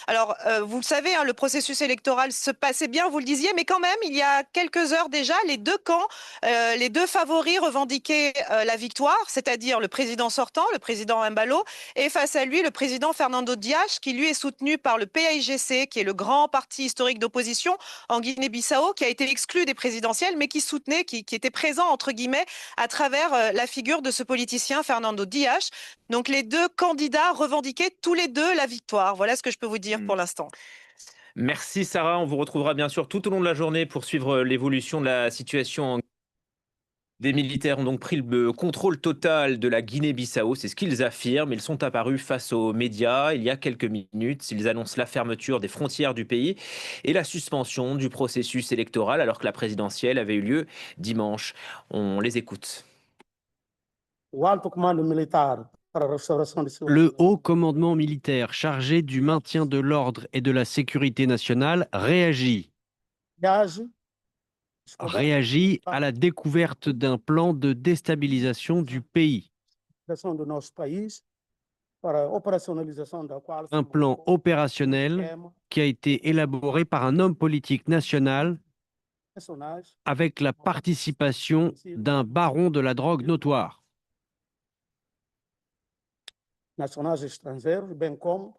Alors, vous le savez, hein, le processus électoral se passait bien, vous le disiez, mais quand même, il y a quelques heures déjà, les deux camps, les deux favoris revendiquaient la victoire, c'est-à-dire le président sortant, le président Embalo, et face à lui, le président Fernando Dias, qui lui est soutenu par le PAIGC, qui est le grand parti historique d'opposition en Guinée-Bissau, qui a été exclu des présidentielles, mais qui soutenait, qui était présent, entre guillemets, à travers la figure de ce politicien Fernando Dias. Donc les deux candidats revendiquaient tous les deux la victoire. Voilà ce que je peux vous dire Mm. pour l'instant. Merci Sarah, on vous retrouvera bien sûr tout au long de la journée pour suivre l'évolution de la situation. Des militaires ont donc pris le contrôle total de la Guinée-Bissau, c'est ce qu'ils affirment. Ils sont apparus face aux médias il y a quelques minutes. Ils annoncent la fermeture des frontières du pays et la suspension du processus électoral alors que la présidentielle avait eu lieu dimanche. On les écoute. O alto comando militar para a restauração de Le segurança haut commandement militaire chargé du maintien de l'ordre et de la sécurité nationale age réagit à la découverte d'un plan de déstabilisation du pays, do nosso país para a operacionalização da qual un plan opérationnel qui a été élaboré par un homme politique national personagens avec la participation d'un baron de la drogue notoire. nacionais estrangeiros, bem como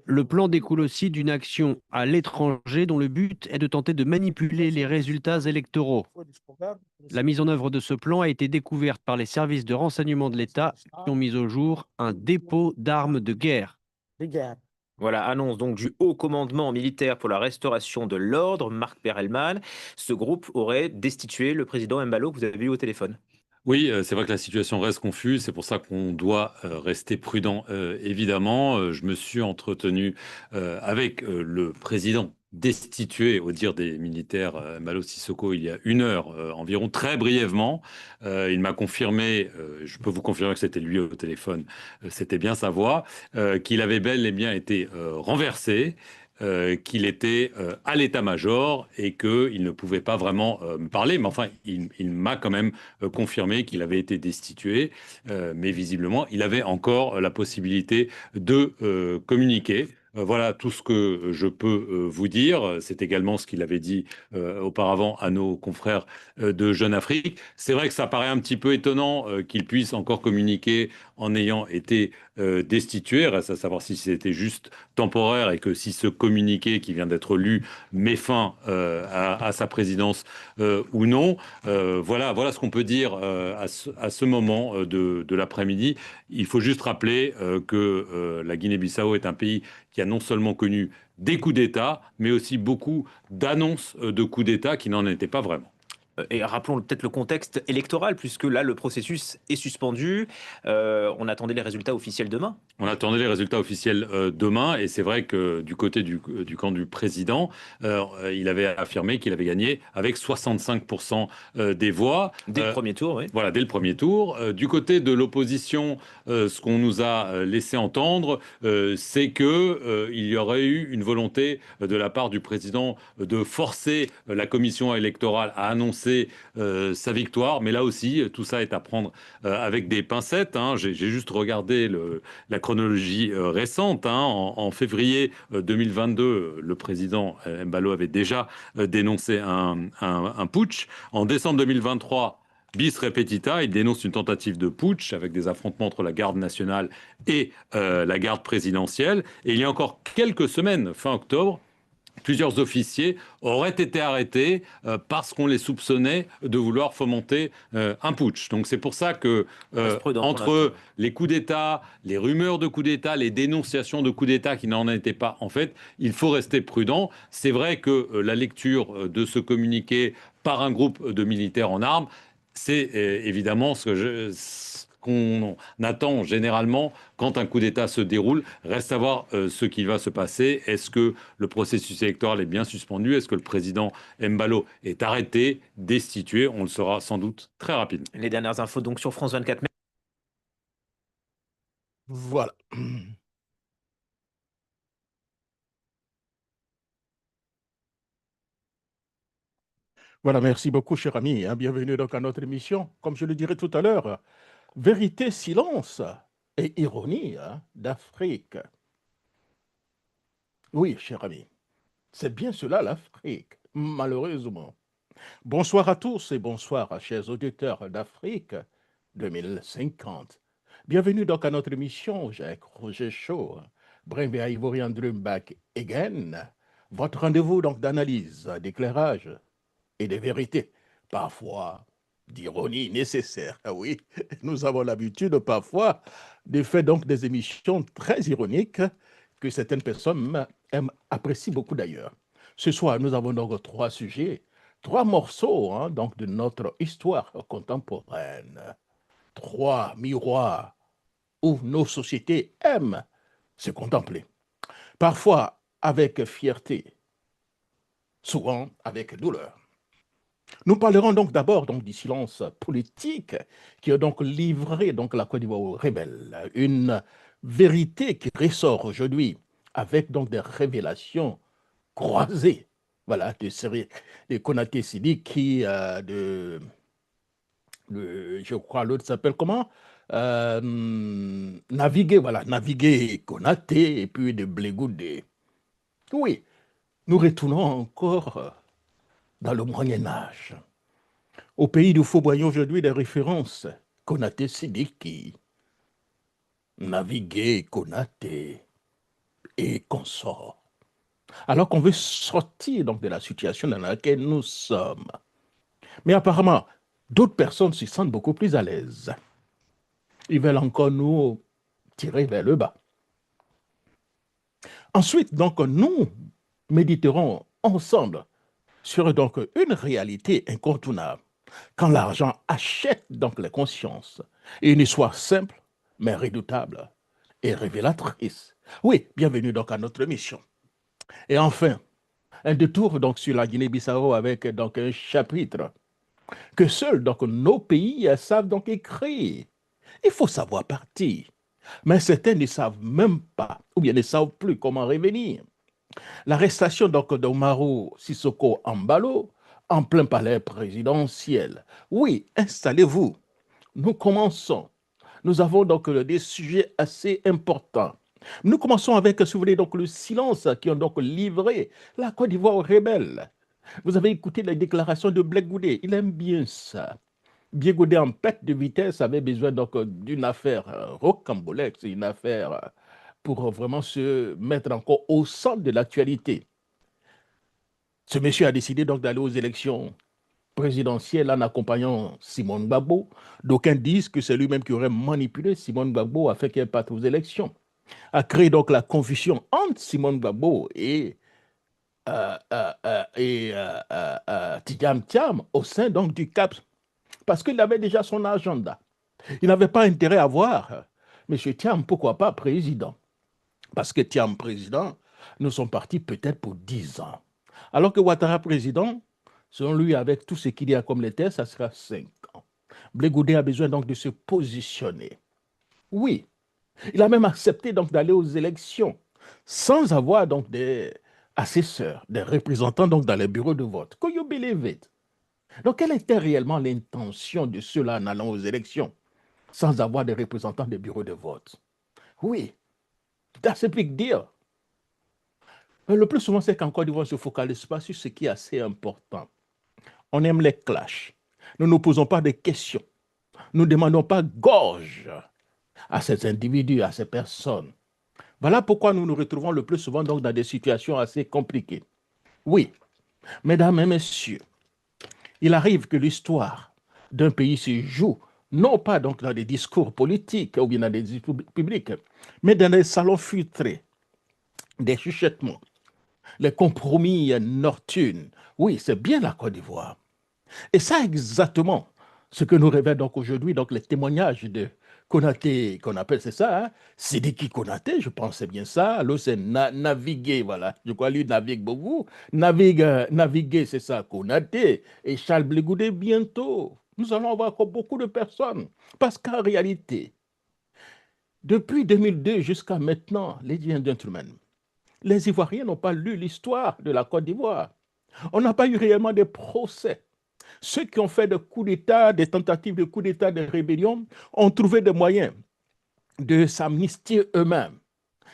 Le plan découle aussi d'une action à l'étranger dont le but est de tenter de manipuler les résultats électoraux. foi descoberto La mise en œuvre de ce plan a été découverte par les services de renseignement de l'État qui ont mis au jour un dépôt d'armes de guerre. de guerra. Voilà, annonce donc du haut commandement militaire pour la restauration de l'ordre, Marc Perelman. Ce groupe aurait destitué le président Mbalo que vous avez eu au téléphone. Oui, c'est vrai que la situation reste confuse, c'est pour ça qu'on doit rester prudent. Évidemment, je me suis entretenu avec le président destitué, au dire des militaires, Malo Sissoko, il y a 1 heure environ, très brièvement. Il m'a confirmé, je peux vous confirmer que c'était lui au téléphone, c'était bien sa voix, qu'il avait bel et bien été renversé. Qu'il était à l'état-major et qu'il ne pouvait pas vraiment me parler, mais enfin, il m'a quand même confirmé qu'il avait été destitué, mais visiblement, il avait encore la possibilité de communiquer. Voilà tout ce que je peux vous dire. C'est également ce qu'il avait dit auparavant à nos confrères de Jeune Afrique. C'est vrai que ça paraît un petit peu étonnant qu'il puisse encore communiquer en ayant été destitué. Reste à savoir si c'était juste temporaire et que si ce communiqué qui vient d'être lu met fin à sa présidence ou non. Voilà ce qu'on peut dire à ce moment de l'après-midi. Il faut juste rappeler que la Guinée-Bissau est un pays qui a non seulement connu des coups d'État, mais aussi beaucoup d'annonces de coups d'État qui n'en étaient pas vraiment. Et rappelons peut-être le contexte électoral, puisque là, le processus est suspendu. On attendait les résultats officiels demain. On attendait les résultats officiels demain, et c'est vrai que du côté du camp du président, il avait affirmé qu'il avait gagné avec 65% des voix. Dès le premier tour, oui. Voilà, dès le premier tour. Du côté de l'opposition, ce qu'on nous a laissé entendre, c'est que il y aurait eu une volonté de la part du président de forcer la commission électorale à annoncer sa victoire. Mais là aussi, tout ça est à prendre avec des pincettes. Hein. J'ai juste regardé la chronologie récente. Hein. En février 2022, le président Mbalo avait déjà dénoncé un putsch. En décembre 2023, bis repetita, il dénonce une tentative de putsch avec des affrontements entre la garde nationale et la garde présidentielle. Et il y a encore quelques semaines, fin octobre, plusieurs officiers auraient été arrêtés parce qu'on les soupçonnait de vouloir fomenter un putsch. Donc c'est pour ça que entre les coups d'État, les rumeurs de coups d'État, les dénonciations de coups d'État qui n'en étaient pas, en fait, il faut rester prudent. C'est vrai que la lecture de ce communiqué par un groupe de militaires en armes, c'est évidemment ce qu'on attend généralement quand un coup d'État se déroule. Reste à voir ce qui va se passer. Est-ce que le processus électoral est bien suspendu? Est-ce que le président Mbalo est arrêté, destitué? On le saura sans doute très rapidement. Les dernières infos donc sur France 24. Voilà. Voilà, merci beaucoup, cher ami. Bienvenue donc à notre émission. Comme je le dirai tout à l'heure, vérité, silence et ironie d'Afrique. Oui, cher ami, c'est bien cela l'Afrique, malheureusement. Bonsoir à tous et bonsoir, chers auditeurs d'Afrique 2050. Bienvenue donc à notre émission, Jacques Roger Show, Brimbe Ivorian Dream Back Again, votre rendez-vous donc d'analyse, d'éclairage et de vérité, parfois d'ironie nécessaire. Ah oui, nous avons l'habitude parfois de faire donc des émissions très ironiques que certaines personnes apprécient beaucoup d'ailleurs. Ce soir, nous avons donc trois sujets, trois morceaux donc de notre histoire contemporaine, trois miroirs où nos sociétés aiment se contempler, parfois avec fierté, souvent avec douleur. Nous parlerons donc d'abord donc du silence politique qui a donc livré donc la Côte d'Ivoire aux rebelles, une vérité qui ressort aujourd'hui avec donc des révélations croisées, voilà, de Konaté Sidi qui je crois l'autre s'appelle comment? Naviguer, voilà, naviguer Konaté et puis de Blé-Goudé. Oui, nous retournons encore dans le Moyen Âge. Au pays du Fauboyant aujourd'hui, des références. Konaté Sidiki, Naviguer Konaté et consorts. Alors qu'on veut sortir donc de la situation dans laquelle nous sommes. Mais apparemment, d'autres personnes s'y sentent beaucoup plus à l'aise. Ils veulent encore nous tirer vers le bas. Ensuite, donc, nous méditerons ensemble sur donc une réalité incontournable. Quand l'argent achète donc les consciences, et une histoire simple, mais redoutable et révélatrice. Oui, bienvenue donc à notre mission. Et enfin, un détour donc sur la Guinée-Bissau avec donc un chapitre que seuls donc nos pays savent donc écrire. Il faut savoir partir, mais certains ne savent même pas, ou bien ne savent plus comment revenir. L'arrestation donc d'Omaro Sissoko Embalo en plein palais présidentiel. Oui, installez-vous. Nous commençons. Nous avons donc des sujets assez importants. Nous commençons avec, si vous voulez, donc le silence qui ont donc livré la Côte d'Ivoire aux rebelles. Vous avez écouté les déclarations de Blé Goudé. Il aime bien ça. Blé Goudé en perte de vitesse avait besoin donc d'une affaire rocambolesque, une affaire pour vraiment se mettre encore au centre de l'actualité. Ce monsieur a décidé donc d'aller aux élections présidentielles en accompagnant Simone Gbagbo. D'aucuns disent que c'est lui-même qui aurait manipulé Simone Gbagbo afin qu'elle parte aux élections. A créé donc la confusion entre Simone Gbagbo et Tidiane Thiam au sein donc du CAP, parce qu'il avait déjà son agenda. Il n'avait pas intérêt à voir M. Thiam, pourquoi pas président. Parce que Thiam président, nous sommes partis peut-être pour 10 ans. Alors que Ouattara président, selon lui, avec tout ce qu'il y a comme les tests, ça sera 5 ans. Blé Goudé a besoin donc de se positionner. Oui, il a même accepté donc d'aller aux élections sans avoir donc des assesseurs, des représentants donc dans les bureaux de vote. Could you believe it? Donc, quelle était réellement l'intention de ceux-là en allant aux élections sans avoir des représentants des bureaux de vote? Oui, that's a big deal. Mais le plus souvent, c'est qu'en Côte d'Ivoire, on ne se focalise pas sur ce qui est assez important. On aime les clashs. Nous ne posons pas de questions. Nous ne demandons pas gorge à ces individus, à ces personnes. Voilà pourquoi nous nous retrouvons le plus souvent donc dans des situations assez compliquées. Oui, mesdames et messieurs, il arrive que l'histoire d'un pays se joue non pas donc dans des discours politiques ou bien dans des discours publics, mais dans des salons filtrés, des chuchotements, les compromis nocturnes. Oui, c'est bien la Côte d'Ivoire. Et ça exactement ce que nous révèlent donc aujourd'hui donc les témoignages de Konaté, qu'on appelle, c'est ça, hein? Sidiki Konaté, je pense c'est bien ça. L'autre c'est Naviguer, voilà. Je crois lui navigue beaucoup. Naviguer, c'est ça, Konaté. Et Charles Blé Goudé bientôt. Nous allons avoir encore beaucoup de personnes. Parce qu'en réalité, depuis 2002 jusqu'à maintenant, ladies and gentlemen, les Ivoiriens n'ont pas lu l'histoire de la Côte d'Ivoire. On n'a pas eu réellement de procès. Ceux qui ont fait des coups d'État, des tentatives de coups d'État, des rébellions, ont trouvé des moyens de s'amnistier eux-mêmes.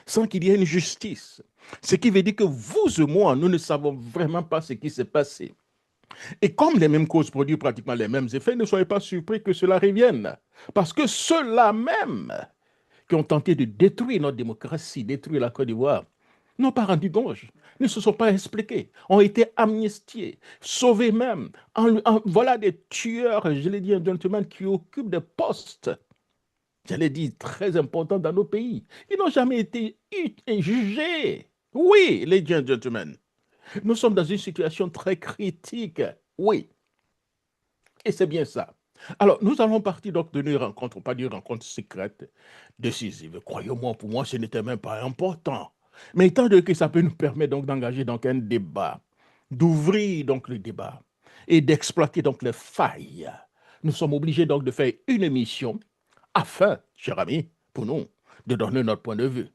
sans qu'il y ait une justice. Ce qui veut dire que vous et moi, nous ne savons vraiment pas ce qui s'est passé. Et comme les mêmes causes produisent pratiquement les mêmes effets, ne soyez pas surpris que cela revienne. Parce que ceux-là même qui ont tenté de détruire notre démocratie, détruire la Côte d'Ivoire, n'ont pas rendu compte, ne se sont pas expliqués, ont été amnistiés, sauvés même. Voilà des tueurs, je l'ai dit, un gentleman qui occupent des postes, je l'ai dit, très importants dans nos pays. Ils n'ont jamais été jugés. Oui, les gentlemen, nous sommes dans une situation très critique. Oui, et c'est bien ça. Alors, nous allons partir donc d'une rencontre, pas d'une rencontre secrète, décisive. Croyez-moi, pour moi, ce n'était même pas important. Mais étant donné que ça peut nous permettre donc d'engager donc un débat, d'ouvrir donc le débat et d'exploiter donc les failles, nous sommes obligés donc de faire une émission afin, chers amis, pour nous, de donner notre point de vue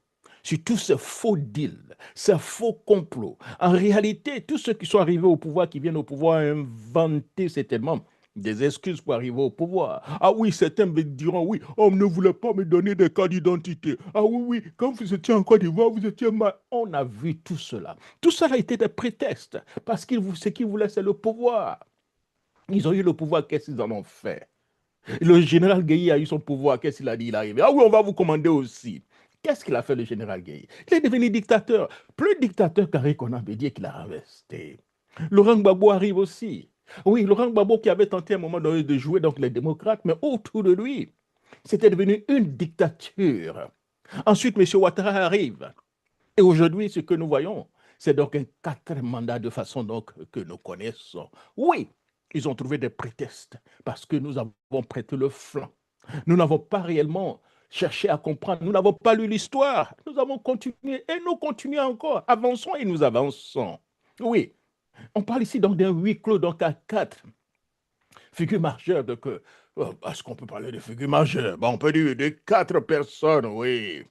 sur tous ces faux deals, ces faux complots. En réalité, tous ceux qui sont arrivés au pouvoir, qui viennent au pouvoir, inventer certainement des excuses pour arriver au pouvoir. Ah oui, certains me diront, oui, on ne voulait pas me donner des cartes d'identité. Ah oui, oui, quand vous étiez en Côte d'Ivoire, vous étiez mal. On a vu tout cela. Tout cela a été des prétextes, parce que ce qu'ils voulaient, c'est le pouvoir. Ils ont eu le pouvoir, qu'est-ce qu'ils en ont fait? Le général Gueye a eu son pouvoir, qu'est-ce qu'il a dit? Il est arrivé. Ah oui, on va vous commander aussi. Qu'est-ce qu'il a fait, le général Gueye? Il est devenu dictateur. Plus dictateur qu'Henri Konan Bédié qu'il a investé. Laurent Gbagbo arrive aussi. Oui, Laurent Gbagbo qui avait tenté à un moment donné de jouer donc les démocrates, mais autour de lui, c'était devenu une dictature. Ensuite, M. Ouattara arrive. Et aujourd'hui, ce que nous voyons, c'est donc un quatrième mandat de façon donc que nous connaissons. Oui, ils ont trouvé des prétextes parce que nous avons prêté le flanc. Nous n'avons pas réellement cherché à comprendre. Nous n'avons pas lu l'histoire. Nous avons continué et nous continuons encore. Avançons et nous avançons. Oui, on parle ici donc d'un huis clos, donc à 4 figures majeures. Donc, est-ce qu'on peut parler de figures majeures? Bon, on peut dire de 4 personnes, oui.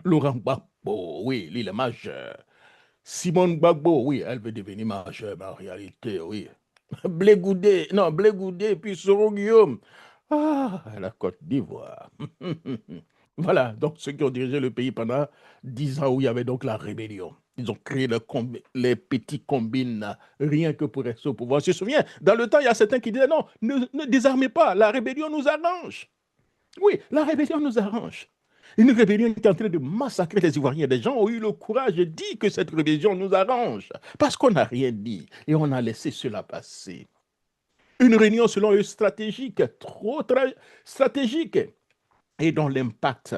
Laurent Gbagbo, oui, il est majeur. Simone Gbagbo, oui, elle veut devenir majeure, mais en réalité, oui. Blé Goudé, puis Soro Guillaume. Ah, la Côte d'Ivoire. Voilà, donc ceux qui ont dirigé le pays pendant 10 ans où il y avait donc la rébellion. Ils ont créé les petits combines, rien que pour rester au pouvoir. Je me souviens, dans le temps, il y a certains qui disaient non, ne désarmez pas, la rébellion nous arrange. Oui, la rébellion nous arrange. Une rébellion qui est en train de massacrer les Ivoiriens. Des gens ont eu le courage de dire que cette rébellion nous arrange. Parce qu'on n'a rien dit et on a laissé cela passer. Une réunion selon eux stratégique, trop très stratégique, et dont l'impact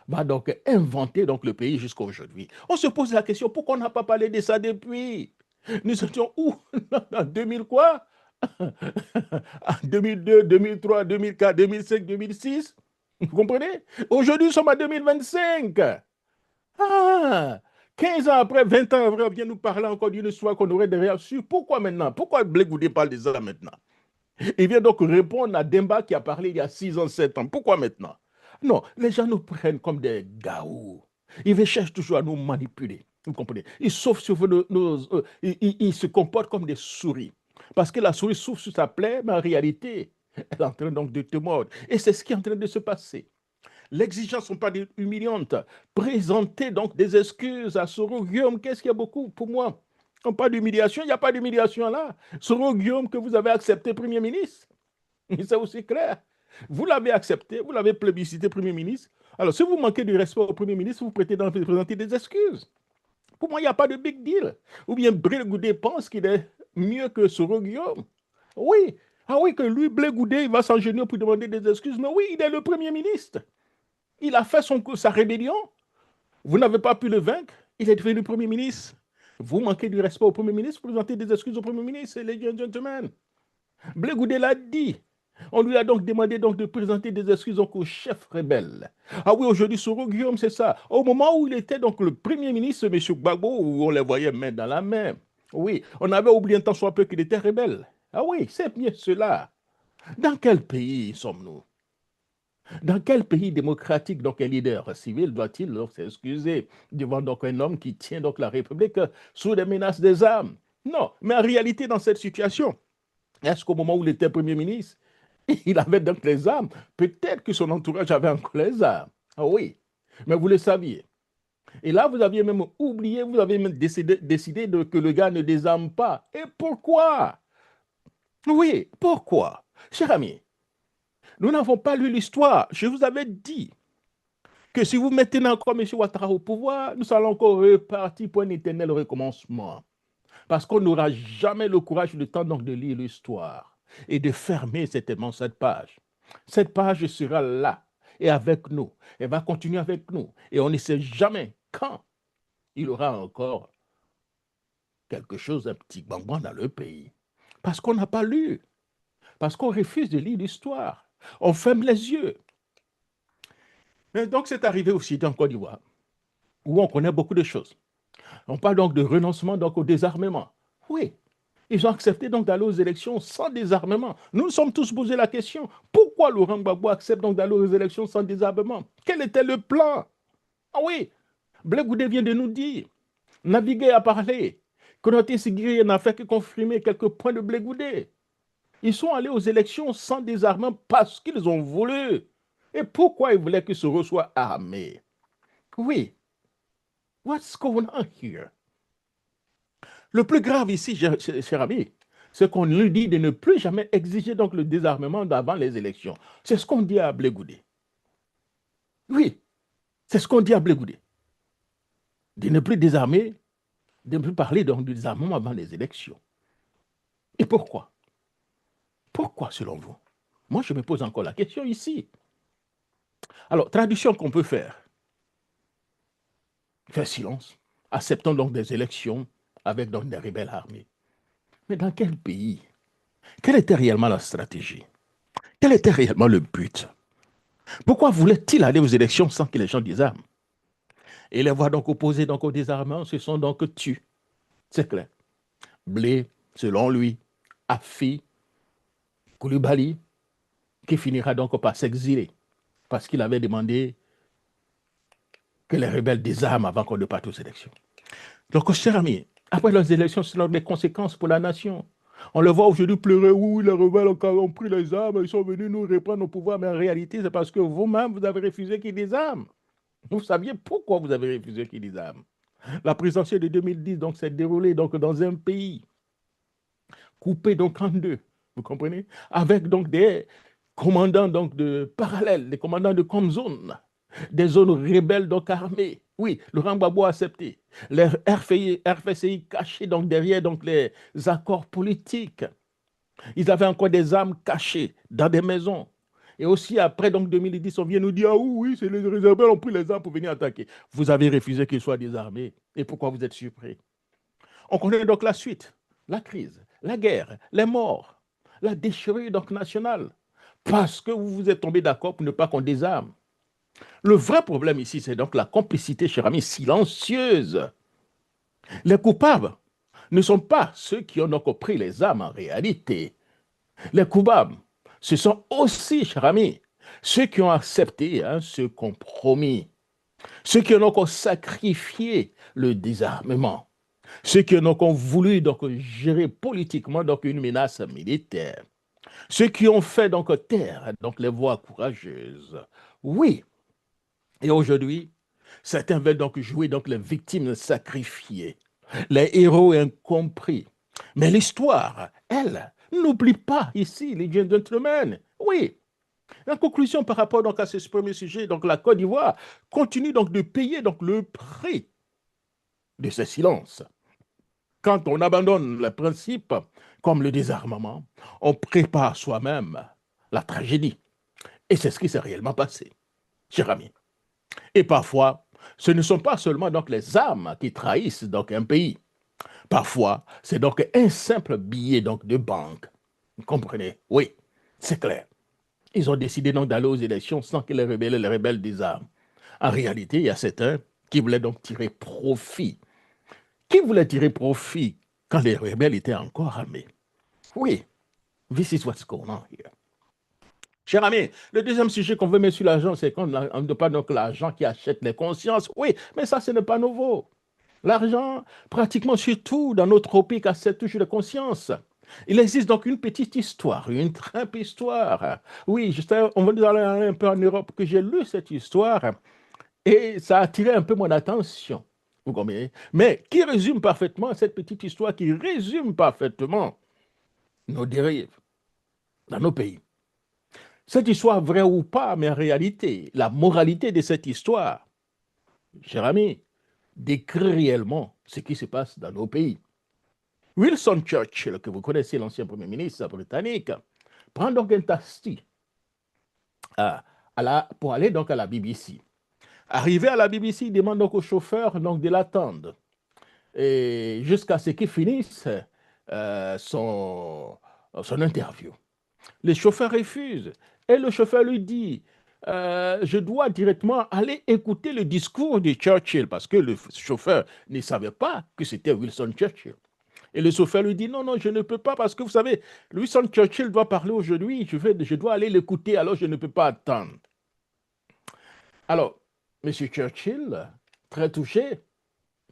va donc inventer donc le pays jusqu'à aujourd'hui. On se pose la question, pourquoi on n'a pas parlé de ça depuis? Nous étions où? En 2000 quoi? En 2002, 2003, 2004, 2005, 2006? Vous comprenez? Aujourd'hui, nous sommes en 2025. Ah, 15 ans après, 20 ans après, on vient nous parler encore d'une histoire qu'on aurait déjà su. Pourquoi maintenant? Pourquoi Blé Goudé parle de ça maintenant? Il vient donc répondre à Demba qui a parlé il y a 6 ans, 7 ans. Pourquoi maintenant? Non, les gens nous prennent comme des gaous. Ils cherchent toujours à nous manipuler. Vous comprenez? Ils souffrent sur ils se comportent comme des souris. Parce que la souris souffre sur sa plaie, mais en réalité, elle est en train donc de te mordre. Et c'est ce qui est en train de se passer. L'exigence n'est pas humiliante. Présenter donc des excuses à Soro Guillaume, qu'est-ce qu'il y a beaucoup pour moi? On parle d'humiliation, il n'y a pas d'humiliation là. Soro Guillaume que vous avez accepté Premier ministre, c'est aussi clair. Vous l'avez accepté, vous l'avez plébiscité Premier ministre. Alors, si vous manquez de respect au Premier ministre, vous présenter des excuses. Pour moi, il n'y a pas de big deal. Ou bien Blé Goudé pense qu'il est mieux que Soro Guillaume. Oui. Ah oui, que lui, Blé Goudé, il va s'engenouiller pour demander des excuses. Mais oui, il est le Premier ministre. Il a fait sa rébellion. Vous n'avez pas pu le vaincre. Il est devenu Premier ministre. Vous manquez du respect au Premier ministre, vous présentez des excuses au Premier ministre, les gentlemen. Blé Goudé l'a dit. On lui a donc demandé donc de présenter des excuses donc au chef rebelle. Ah oui, aujourd'hui, Soro Guillaume, c'est ça. Au moment où il était donc le Premier ministre, M. Gbagbo, où on les voyait main dans la main. Oui, on avait oublié un temps soit peu qu'il était rebelle. Ah oui, c'est bien cela. Dans quel pays sommes-nous? Dans quel pays démocratique donc un leader civil doit-il s'excuser devant donc un homme qui tient donc la République sous les menaces des armes? Non, mais en réalité, dans cette situation, est-ce qu'au moment où il était Premier ministre, il avait donc les armes? Peut-être que son entourage avait encore les armes. Ah oui, mais vous le saviez. Et là, vous aviez même oublié, vous avez même décidé que le gars ne désarme pas. Et pourquoi? Oui, pourquoi? Cher ami, nous n'avons pas lu l'histoire. Je vous avais dit que si vous mettez encore M. Ouattara au pouvoir, nous allons encore repartir pour un éternel recommencement. Parce qu'on n'aura jamais le courage, le temps donc de lire l'histoire et de fermer certainement cette page. Cette page sera là et avec nous. Elle va continuer avec nous. Et on ne sait jamais quand il y aura encore quelque chose, un petit bambou dans le pays. Parce qu'on n'a pas lu. Parce qu'on refuse de lire l'histoire. On ferme les yeux. Mais donc, c'est arrivé aussi en Côte d'Ivoire, où on connaît beaucoup de choses. On parle donc de renoncement donc, au désarmement. Oui, ils ont accepté donc d'aller aux élections sans désarmement. Nous nous sommes tous posé la question, pourquoi Laurent Gbagbo accepte donc d'aller aux élections sans désarmement? Quel était le plan? Ah oui, Blé Goudé vient de nous dire, Naviguer a parlé, Konaté Sigiri n'a fait que confirmer quelques points de Blé Goudé. Ils sont allés aux élections sans désarmement parce qu'ils ont voulu. Et pourquoi ils voulaient qu'ils se reçoivent armés? Oui, what's going on here? Le plus grave ici, cher ami, c'est qu'on lui dit de ne plus jamais exiger donc le désarmement avant les élections. C'est ce qu'on dit à Blé Goudé. Oui, c'est ce qu'on dit à Blé Goudé. De ne plus désarmer, de ne plus parler donc du désarmement avant les élections. Et pourquoi? Pourquoi, selon vous? Moi, je me pose encore la question ici. Alors, traduction qu'on peut faire. Faire silence. Acceptons donc des élections avec donc des rebelles armés. Mais dans quel pays? Quelle était réellement la stratégie? Quel était réellement le but? Pourquoi voulait-il aller aux élections sans que les gens désarment? Et les voix donc opposées donc au désarmement se sont donc tues. C'est clair. Blé, selon lui, Afi, Koulibaly, qui finira donc par s'exiler parce qu'il avait demandé que les rebelles désarment avant qu'on ne parte aux élections. Donc, cher ami, après les élections, ce sont des conséquences pour la nation. On le voit aujourd'hui pleurer, oui, les rebelles ont pris les armes, ils sont venus nous reprendre au pouvoir, mais en réalité, c'est parce que vous-même, vous avez refusé qu'ils désarment. Vous saviez pourquoi vous avez refusé qu'ils désarment. La présidentielle de 2010 donc, s'est déroulée donc, dans un pays coupé donc, en deux, vous comprenez, avec donc des commandants donc, de parallèles, des commandants de comme zone, des zones rebelles donc armées. Oui, Laurent Gbagbo a accepté. Les RFCI cachés donc derrière donc les accords politiques. Ils avaient encore des armes cachées dans des maisons. Et aussi après donc 2010, on vient nous dire, ah oui, c'est les rebelles ont pris les armes pour venir attaquer. Vous avez refusé qu'ils soient désarmés. Et pourquoi vous êtes surpris? On connaît donc la suite, la crise, la guerre, les morts, la déchirure donc nationale. Parce que vous vous êtes tombé d'accord pour ne pas qu'on désarme. Le vrai problème ici, c'est donc la complicité, cher ami, silencieuse. Les coupables ne sont pas ceux qui ont donc pris les armes en réalité. Les coupables, ce sont aussi, cher ami, ceux qui ont accepté ce compromis, ceux qui ont donc sacrifié le désarmement, ceux qui ont donc voulu donc gérer politiquement donc une menace militaire, ceux qui ont fait donc taire donc les voix courageuses. Oui. Et aujourd'hui, certains veulent donc jouer donc les victimes sacrifiées, les héros incompris. Mais l'histoire, elle, n'oublie pas ici, les gentlemen. Oui. En conclusion, par rapport donc à ce premier sujet, donc la Côte d'Ivoire continue donc de payer donc le prix de ce silence. Quand on abandonne les principes comme le désarmement, on prépare soi-même la tragédie. Et c'est ce qui s'est réellement passé, cher ami. Et parfois, ce ne sont pas seulement donc les armes qui trahissent donc un pays. Parfois, c'est donc un simple billet donc de banque. Vous comprenez? Oui, c'est clair. Ils ont décidé donc d'aller aux élections sans que les rebelles désarment. En réalité, il y a certains qui voulaient donc tirer profit. Qui voulait tirer profit quand les rebelles étaient encore armés? Oui, this is what's going on here. Cher ami, le deuxième sujet qu'on veut mettre sur l'argent, c'est qu'on ne pas donc l'argent qui achète les consciences. Oui, mais ça, ce n'est pas nouveau. L'argent, pratiquement surtout dans nos tropiques, achète toujours les consciences. Il existe donc une petite histoire, une trempe histoire. Oui, on va aller un peu en Europe que j'ai lu cette histoire. Et ça a attiré un peu mon attention. Vous comprenez? Mais qui résume parfaitement cette petite histoire, qui résume parfaitement nos dérives dans nos pays. Cette histoire, vraie ou pas, mais en réalité, la moralité de cette histoire, cher ami, décrit réellement ce qui se passe dans nos pays. Wilson Churchill, que vous connaissez, l'ancien Premier ministre britannique, prend donc un taxi pour aller donc à la BBC. Arrivé à la BBC, il demande donc au chauffeur donc, de l'attendre jusqu'à ce qu'il finisse son interview. Le chauffeur refuse et le chauffeur lui dit je dois directement aller écouter le discours de Churchill parce que le chauffeur ne savait pas que c'était Wilson Churchill. Et le chauffeur lui dit non, non, je ne peux pas parce que vous savez, Wilson Churchill doit parler aujourd'hui, je dois aller l'écouter, alors je ne peux pas attendre. Alors, M. Churchill, très touché,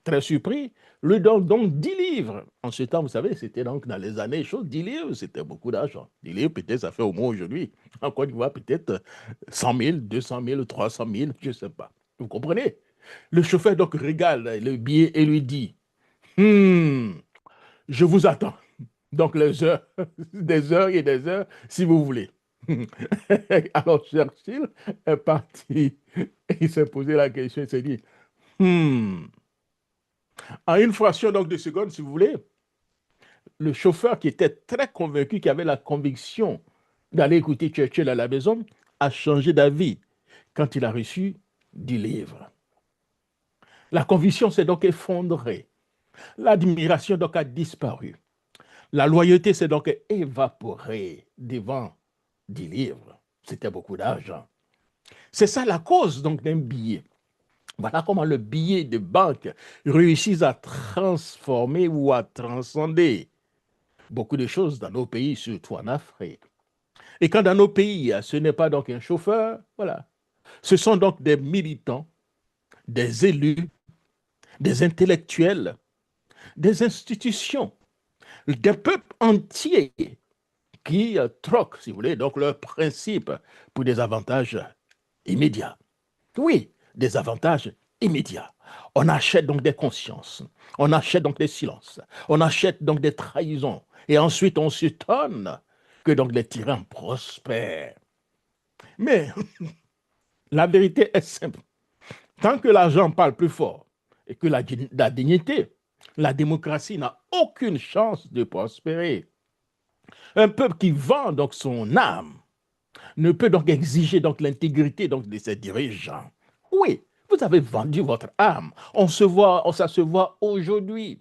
très surpris, lui donne donc 10 livres. En ce temps, vous savez, c'était donc dans les années chaudes, 10 livres, c'était beaucoup d'argent. 10 livres, peut-être, ça fait au moins aujourd'hui. En Côte d'Ivoire, peut-être 100 000, 200 000, 300 000, je ne sais pas. Vous comprenez? Le chauffeur donc regarde le billet et lui dit je vous attends. Donc les heures, des heures et des heures, si vous voulez. Alors Churchill est parti. Il s'est posé la question, il s'est dit en une fraction donc de seconde, si vous voulez, le chauffeur qui était très convaincu, qui avait la conviction d'aller écouter Churchill à la maison, a changé d'avis quand il a reçu 10 livres. La conviction s'est donc effondrée. L'admiration donc a disparu. La loyauté s'est donc évaporée devant 10 livres. C'était beaucoup d'argent. C'est ça la cause donc d'un billet. Voilà comment le billet de banque réussit à transformer ou à transcender beaucoup de choses dans nos pays, surtout en Afrique. Et quand dans nos pays, ce n'est pas donc un chauffeur, voilà. Ce sont donc des militants, des élus, des intellectuels, des institutions, des peuples entiers qui troquent, si vous voulez, donc leurs principes pour des avantages immédiats. Oui, des avantages immédiats. On achète donc des consciences, on achète donc des silences, on achète donc des trahisons, et ensuite on s'étonne que donc les tyrans prospèrent. Mais la vérité est simple. Tant que l'argent parle plus fort et que la dignité, la démocratie n'a aucune chance de prospérer. Un peuple qui vend donc son âme ne peut donc exiger donc l'intégrité donc de ses dirigeants. Oui, vous avez vendu votre âme. Ça se voit aujourd'hui.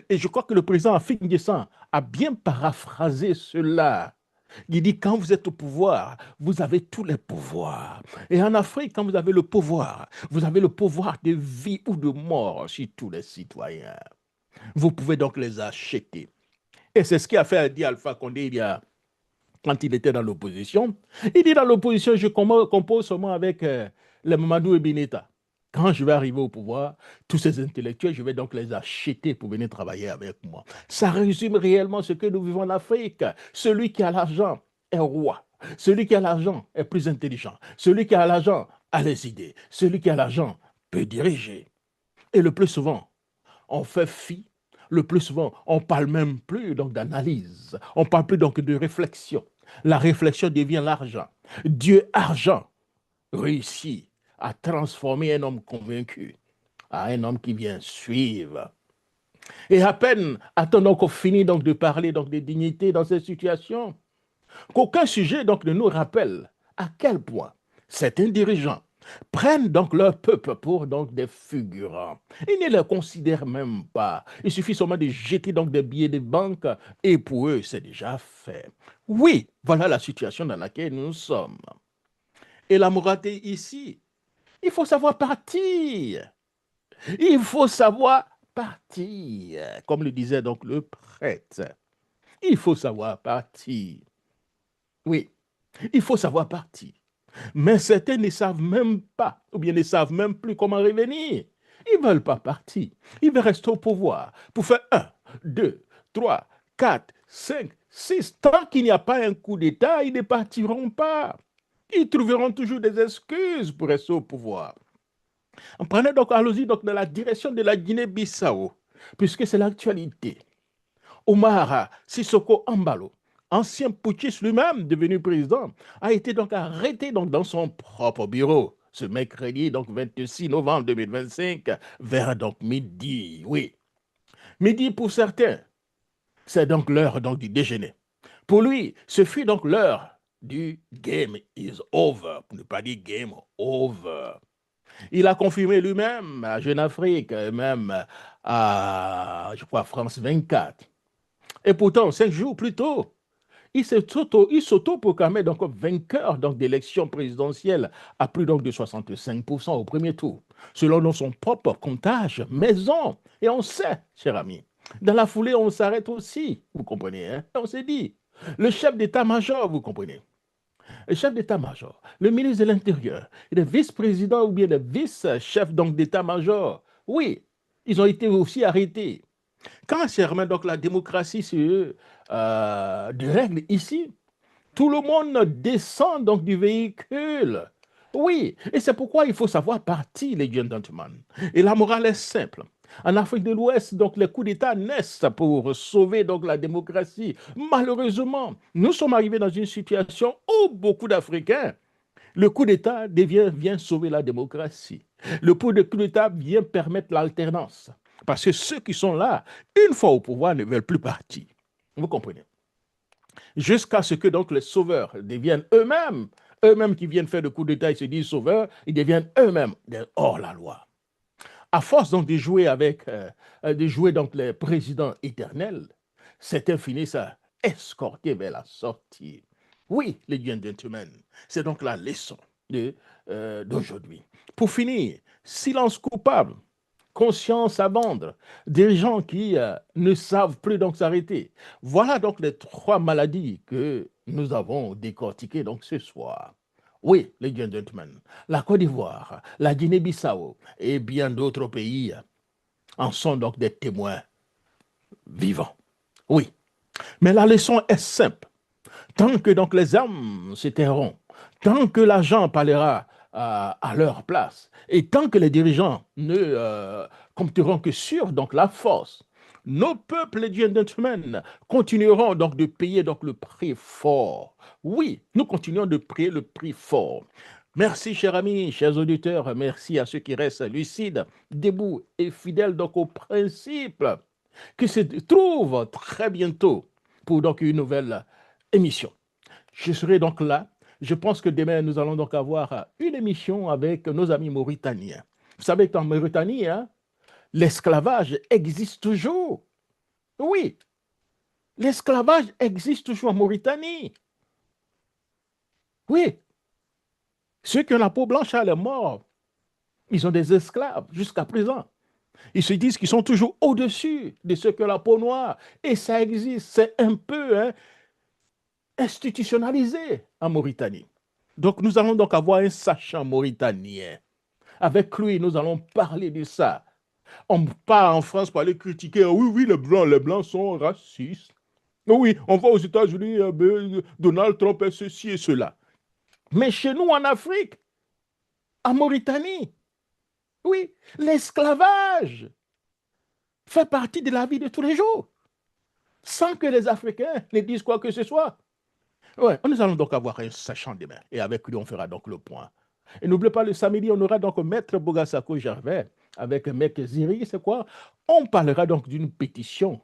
Et je crois que le président Afin-N'Guessan a bien paraphrasé cela. Il dit, quand vous êtes au pouvoir, vous avez tous les pouvoirs. Et en Afrique, quand vous avez le pouvoir de vie ou de mort sur tous les citoyens. Vous pouvez donc les acheter. Et c'est ce qu'a fait dit Alpha Condé quand il était dans l'opposition. Il dit dans l'opposition, je compose seulement avec les Mamadou et Bineta. Quand je vais arriver au pouvoir, tous ces intellectuels, je vais donc les acheter pour venir travailler avec moi. Ça résume réellement ce que nous vivons en Afrique. Celui qui a l'argent est roi. Celui qui a l'argent est plus intelligent. Celui qui a l'argent a les idées. Celui qui a l'argent peut diriger. Et le plus souvent, on fait fi. Le plus souvent, on ne parle même plus donc d'analyse. On ne parle plus donc de réflexion. La réflexion devient l'argent. Dieu argent réussit à transformer un homme convaincu à un homme qui vient suivre. Et à peine a-t-on donc fini donc de parler donc de dignité dans cette situation, qu'aucun sujet donc ne nous rappelle à quel point certains dirigeants prennent donc leur peuple pour donc des figurants. Ils ne les considèrent même pas. Il suffit seulement de jeter donc des billets de banque et pour eux, c'est déjà fait. Oui, voilà la situation dans laquelle nous sommes. Et la moralité ici, il faut savoir partir. Il faut savoir partir, comme le disait donc le prêtre. Il faut savoir partir. Oui, il faut savoir partir. Mais certains ne savent même pas, ou bien ne savent même plus comment revenir. Ils ne veulent pas partir. Ils veulent rester au pouvoir pour faire 1, 2, 3, 4, 5, 6. Tant qu'il n'y a pas un coup d'État, ils ne partiront pas. Ils trouveront toujours des excuses pour rester au pouvoir. Prenez donc, allons-y donc dans la direction de la Guinée-Bissau, puisque c'est l'actualité. Omar Sissoko Embalo, ancien putschiste lui-même devenu président, a été donc arrêté donc dans son propre bureau ce mercredi, donc 26 novembre 2025, vers donc midi. Oui, midi pour certains, c'est donc l'heure donc du déjeuner. Pour lui, ce fut donc l'heure du game is over, pour ne pas dire game over. Il a confirmé lui-même à Jeune Afrique, et même à, je crois, France 24. Et pourtant, 5 jours plus tôt, il s'auto-proclamait donc vainqueur donc d'élections présidentielles à plus donc de 65% au premier tour, selon donc son propre comptage maison. Et on sait, cher ami, dans la foulée, on s'arrête aussi, vous comprenez, hein? On s'est dit, le chef d'état-major, vous comprenez, le chef d'état-major, le ministre de l'Intérieur, le vice-président ou bien le vice-chef donc d'état-major, oui, ils ont été aussi arrêtés. Quand c'est vraiment donc la démocratie se dérègle ici, tout le monde descend donc du véhicule. Oui, et c'est pourquoi il faut savoir partir, les gentlemen. Et la morale est simple. En Afrique de l'Ouest, donc les coups d'État naissent pour sauver donc la démocratie. Malheureusement, nous sommes arrivés dans une situation où beaucoup d'Africains, le coup d'État vient sauver la démocratie. Le coup d'État vient permettre l'alternance. Parce que ceux qui sont là, une fois au pouvoir, ne veulent plus partir. Vous comprenez? Jusqu'à ce que donc les sauveurs deviennent eux-mêmes qui viennent faire le coup d'État, ils se disent sauveurs, ils deviennent eux-mêmes hors la loi. À force donc de jouer donc les présidents éternels, certains finissent à escorter vers la sortie. Oui, les gentlemen, c'est donc la leçon d'aujourd'hui. Pour finir, silence coupable, conscience à vendre, des gens qui ne savent plus donc s'arrêter. Voilà donc les 3 maladies que nous avons décortiquées donc ce soir. Oui, les gentlemen, la Côte d'Ivoire, la Guinée-Bissau et bien d'autres pays en sont donc des témoins vivants. Oui, mais la leçon est simple. Tant que donc les âmes se tairont, tant que l'argent parlera à leur place, et tant que les dirigeants ne compteront que sur donc la force, nos peuples, les gentlemen, continueront donc de payer donc le prix fort. Oui, nous continuons de payer le prix fort. Merci, chers amis, chers auditeurs. Merci à ceux qui restent lucides, debout et fidèles donc aux principes qui se trouvent très bientôt pour donc une nouvelle émission. Je serai donc là. Je pense que demain, nous allons donc avoir une émission avec nos amis mauritaniens. Vous savez qu'en Mauritanie, hein, l'esclavage existe toujours. Oui, l'esclavage existe toujours en Mauritanie. Oui, ceux qui ont la peau blanche à la mort, ils ont des esclaves jusqu'à présent. Ils se disent qu'ils sont toujours au-dessus de ceux qui ont la peau noire. Et ça existe, c'est un peu institutionnalisé en Mauritanie. Donc nous allons donc avoir un sachant mauritanien. Avec lui, nous allons parler de ça. On part en France pour aller critiquer, oui, oui, les Blancs sont racistes. Oui, on va aux États-Unis, Donald Trump est ceci et cela. Mais chez nous, en Afrique, en Mauritanie, oui, l'esclavage fait partie de la vie de tous les jours, sans que les Africains ne disent quoi que ce soit. Ouais, nous allons donc avoir un sachant demain, et avec lui, on fera donc le point. Et n'oubliez pas, le samedi, on aura donc Maître Bogassako Gervais avec Mec Ziri, c'est quoi? On parlera donc d'une pétition